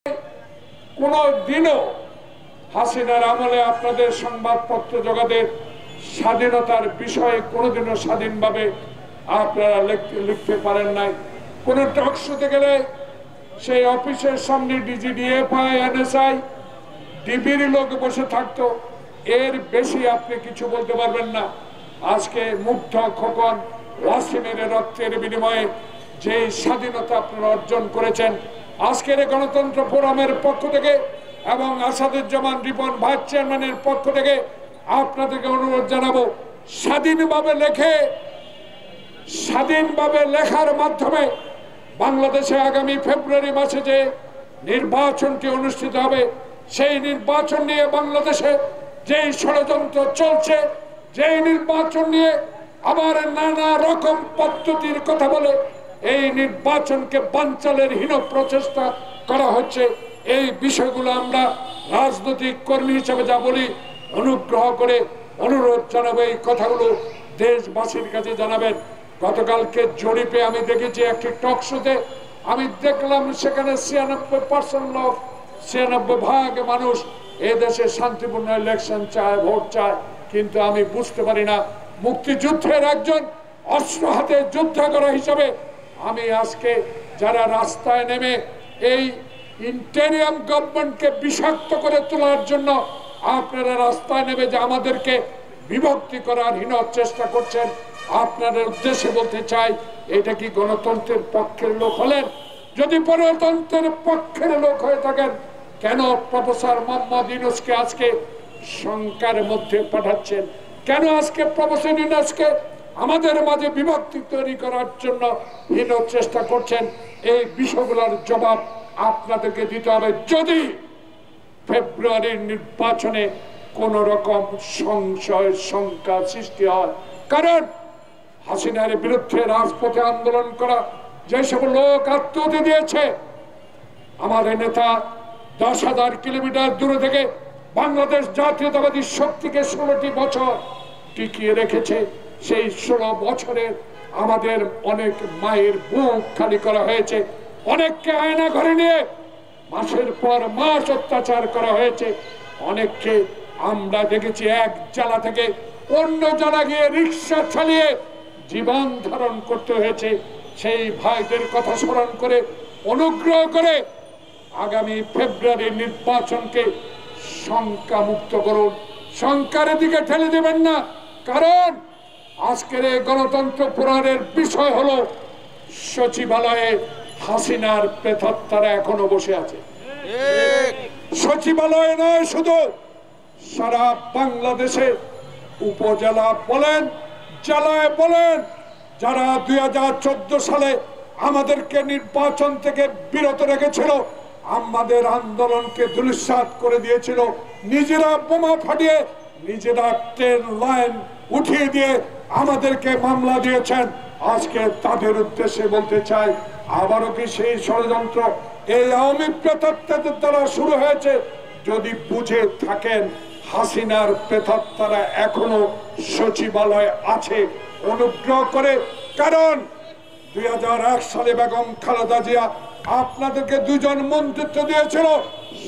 কোনো দিনও হাসিনার আমলে আপনাদের সংবাদপত্র জগতের স্বাধীনতার বিষয়ে কোনোদিনও স্বাধীনভাবে আপনারা লিখতে পারেন নাই। কোনো টক শোতে গেলে সেই অফিসের সামনে ডিজিডিএফআই, এনএসআই, ডিবির লোক বসে থাকতো, এর বেশি আপনি কিছু বলতে পারবেন না। আজকে মুগ্ধ খোকন ওয়াসিমের রক্তের বিনিময়ে যে স্বাধীনতা আপনারা অর্জন করেছেন, আজকের গণতন্ত্র ফোরামের পক্ষ থেকে এবং আসাদুজ্জামান রিপন ভাইস চেয়ারম্যানের পক্ষ থেকে আপনাদেরকে অনুরোধ জানাবো, স্বাধীনভাবে লেখার মাধ্যমে বাংলাদেশে আগামী ফেব্রুয়ারি মাসে যে নির্বাচনটি অনুষ্ঠিত হবে, সেই নির্বাচন নিয়ে বাংলাদেশে যেই ষড়যন্ত্র চলছে, যেই নির্বাচন নিয়ে আবার নানা রকম পদ্ধতির কথা বলে এই নির্বাচনকে বানচালের হীন প্রচেষ্টা করা হচ্ছে, এই বিষয়গুলো আমরা রাজনৈতিক কর্মী হিসেবে যা বলি, অনুগ্রহ করে অনুরোধ জানাবো এই কথাগুলো দেশবাসীর কাছে জানাবেন। গতকালকে জরিপে আমি দেখেছি একটি টক শোতে, আমি দেখলাম সেখানে 96% লোক, 96% মানুষ এ দেশে শান্তিপূর্ণ ইলেকশন চায়, ভোট চায়। কিন্তু আমি বুঝতে পারি না, মুক্তিযুদ্ধের একজন অস্ত্র হাতে যোদ্ধা করা হিসাবে আমি আজকে যারা রাস্তায় নেমে এই ইন্টেরিয়াম গভর্নমেন্টকে বিষাক্ত করে তোলার জন্য আপনারা রাস্তায় নেমে যে আমাদেরকে বিভক্তি করার হীন চেষ্টা করছেন, আপনাদের উদ্দেশ্যে বলতে চাই, এটা কি গণতন্ত্রের পক্ষের লোক হলেন? যদি গণতন্ত্রের পক্ষের লোক হয়ে থাকেন, কেন প্রফেসর মোহাম্মদ ইউনূসকে আজকে শঙ্কার মধ্যে পাঠাচ্ছেন? কেন আজকে প্রফেসর ইউনূসকে আমাদের মাঝে বিভক্তি তৈরি করার জন্য হীন চেষ্টা করছেন? এই বিষয়গুলোর জবাব আপনাদেরকে দিতে হবে যদি ফেব্রুয়ারির নির্বাচনে কোন রকম সংশয় শঙ্কা সৃষ্টি হয়। কারণ হাসিনার বিরুদ্ধে রাজপথে আন্দোলন করা যেসব লোক আত্মহত্যা দিয়েছে, আমাদের নেতা 10,000 কিলোমিটার দূরে থেকে বাংলাদেশ জাতীয়তাবাদী শক্তিকে 16টি বছর টিকিয়ে রেখেছে। সেই 16 বছরে আমাদের অনেক মায়ের বুক খালি করা হয়েছে, অনেককে আয়না ঘরে নিয়ে মাসের পর মাস অত্যাচার করা হয়েছে, অনেককে আমরা দেখেছি এক জেলা থেকে অন্য জেলা গিয়ে রিক্সা চালিয়ে জীবন ধারণ করতে হয়েছে। সেই ভাইদের কথা স্মরণ করে অনুগ্রহ করে আগামী ফেব্রুয়ারির নির্বাচনকে শঙ্কা মুক্ত করুন, শঙ্কার দিকে ঠেলে দেবেন না। কারণ আজকের এই গণতন্ত্র ফোরামের বিষয় হলো সচিবালয়ে হাসিনার প্রেতাত্মারা এখনো বসে আছে। সচিবালয়ে নয়, শুধু সারা বাংলাদেশে উপজেলা বলেন, জেলায় বলেন, যারা 2014 সালে আমাদেরকে নির্বাচন থেকে বিরত রেখেছিল, আমাদের আন্দোলনকে ধূলিসাৎ করে দিয়েছিল, নিজেরা বোমা ফাটিয়ে, নিজেরা ট্রেন লাইন উঠিয়ে দিয়ে আমাদেরকে মামলা দিয়েছেন, আজকে তাদের উদ্দেশ্যে বলতে চাই, আবারও কি সেই ষড়যন্ত্র এই আওয়ামী প্রেতাত্মাদের দ্বারা শুরু হয়েছে? যদি বুঝে থাকেন হাসিনার প্রেতাত্মারা এখনো সচিবালয়ে আছে, অনুগ্রহ করে, কারণ 2001 সালে বেগম খালেদা জিয়া আপনাদেরকে 2 জন মন্ত্রিত্ব দিয়েছিল,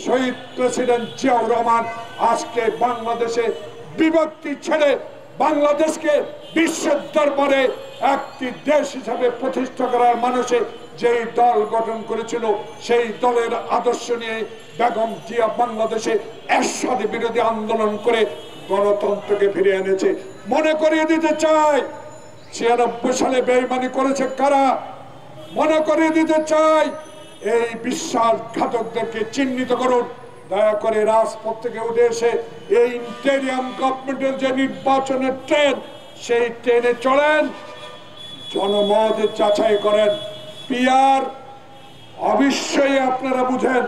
শহীদ প্রেসিডেন্ট জিয়াউর রহমান আজকে বাংলাদেশে বিভক্তি ছেড়ে বাংলাদেশকে বিশ্বের দরবারে একটি দেশ হিসাবে প্রতিষ্ঠা করার মানুষে যেই দল গঠন করেছিল, সেই দলের আদর্শ নিয়ে বেগম জিয়া বাংলাদেশে এরশাদ বিরোধী আন্দোলন করে গণতন্ত্রকে ফিরিয়ে এনেছে। মনে করিয়ে দিতে চাই 96 সালে বেঈমানি করেছে কারা, মনে করিয়ে দিতে চাই এই বিশ্বাসঘাতকদেরকে চিহ্নিত করুন। দয়া করে রাজপথ থেকে উঠে এসে এই ইন্টেরিয়াম গভর্নমেন্টের যে নির্বাচনের ট্রেন, সেই ট্রেনে চলেন, জনমত যাচাই করেন। পিআর অবশ্যই আপনারা বুঝেন,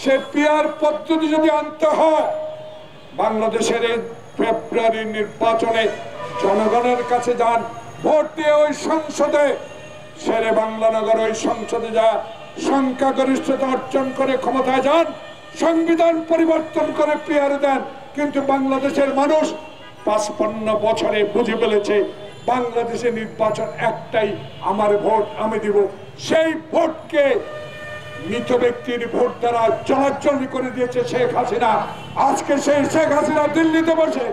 সে পিআর পদ্ধতি যদি আনতে হয় বাংলাদেশের এই ফেব্রুয়ারির নির্বাচনে জনগণের কাছে যান, ভোট দিয়ে ওই সংসদে, শেরে বাংলানগর ওই সংসদে যা সংখ্যাগরিষ্ঠতা অর্জন করে ক্ষমতায় যান, সংবিধান পরিবর্তন করে পিআর দেন। কিন্তু বাংলাদেশের মানুষ 55 বছরে বুঝে ফেলেছে বাংলাদেশের নির্বাচন একটাই, আমার ভোট আমি দিব। সেই ভোটকে মৃত ব্যক্তির ভোট দ্বারা জলাজ্জলি করে দিয়েছে শেখ হাসিনা। আজকে সেই শেখ হাসিনা দিল্লিতে বসে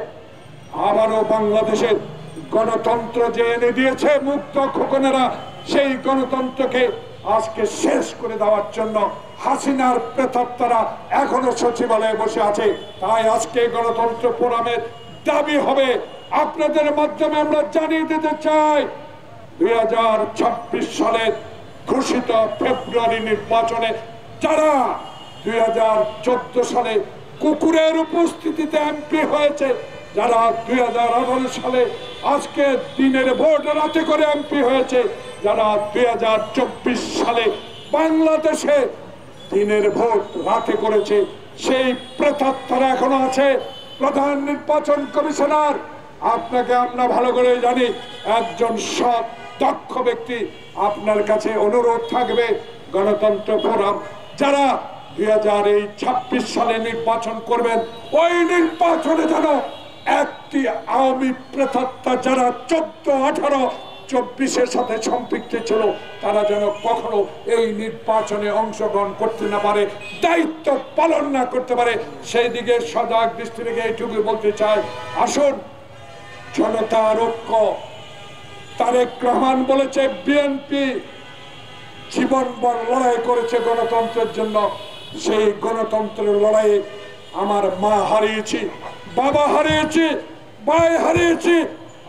আবারও বাংলাদেশের গণতন্ত্র যে এনে দিয়েছে মুক্ত খোকনেরা, সেই গণতন্ত্রকে আজকে শেষ করে দেওয়ার জন্য হাসিনার প্রেতাত্মারা এখনো সচিবালয়ে বসে আছে। তাই আজকে গণতন্ত্র ফোরামের দাবি হবে, আপনাদের মাধ্যমে আমরা জানিয়ে দিতে চাই 2026 সালের ঘোষিত ফেব্রুয়ারি নির্বাচনে যারা 2014 সালে কুকুরের উপস্থিতিতে এমপি হয়েছে, যারা 2018 সালে আজকে দিনের ভোট রাতে করে এমপি হয়েছে, যারা 2024 সালে বাংলাদেশে দিনের ভোট রাতে করেছে, সেই প্রেতাত্মারা এখনো আছে। প্রধান নির্বাচন কমিশনার, আপনাকে আমরা ভালো করে জানি, একজন সৎ দক্ষ ব্যক্তি, আপনার কাছে অনুরোধ থাকবে গণতন্ত্র ফোরাম যারা 2026 সালে নির্বাচন করবেন, ওই নির্বাচনে যেন একটি আওয়ামী প্রেতাত্মা যারা 14, 18, 24-এর সাথে সম্পৃক্ত ছিল তারা যেন কখনো এই নির্বাচনে অংশগ্রহণ করতে না পারে, দায়িত্ব পালন না করতে পারে, সেই দিকে সজাগ দৃষ্টি রেখে এইটুকু বলতে চাই, আসুন জনতার ঐক্য। তারেক রহমান বলেছে বিএনপি জীবনভর লড়াই করেছে গণতন্ত্রের জন্য, সেই গণতন্ত্রের লড়াইয়ে আমার মা হারিয়েছি, বাবা হারিয়েছি, ভাই হারিয়েছি,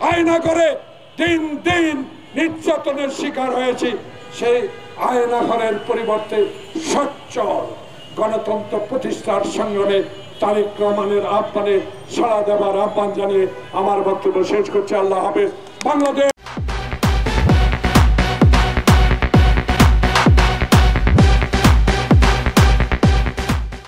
আয়না করে দিন দিন নির্যাতনের শিকার হয়েছি। সেই আয়না ঘরের পরিবর্তে সচ্চল গণতন্ত্র প্রতিষ্ঠার সংগ্রামে তারেক রহমানের আহ্বানে সাড়া দেওয়ার আহ্বান জানিয়ে আমার বক্তব্য শেষ করছি। আল্লাহ হাফেজ। বাংলাদেশ।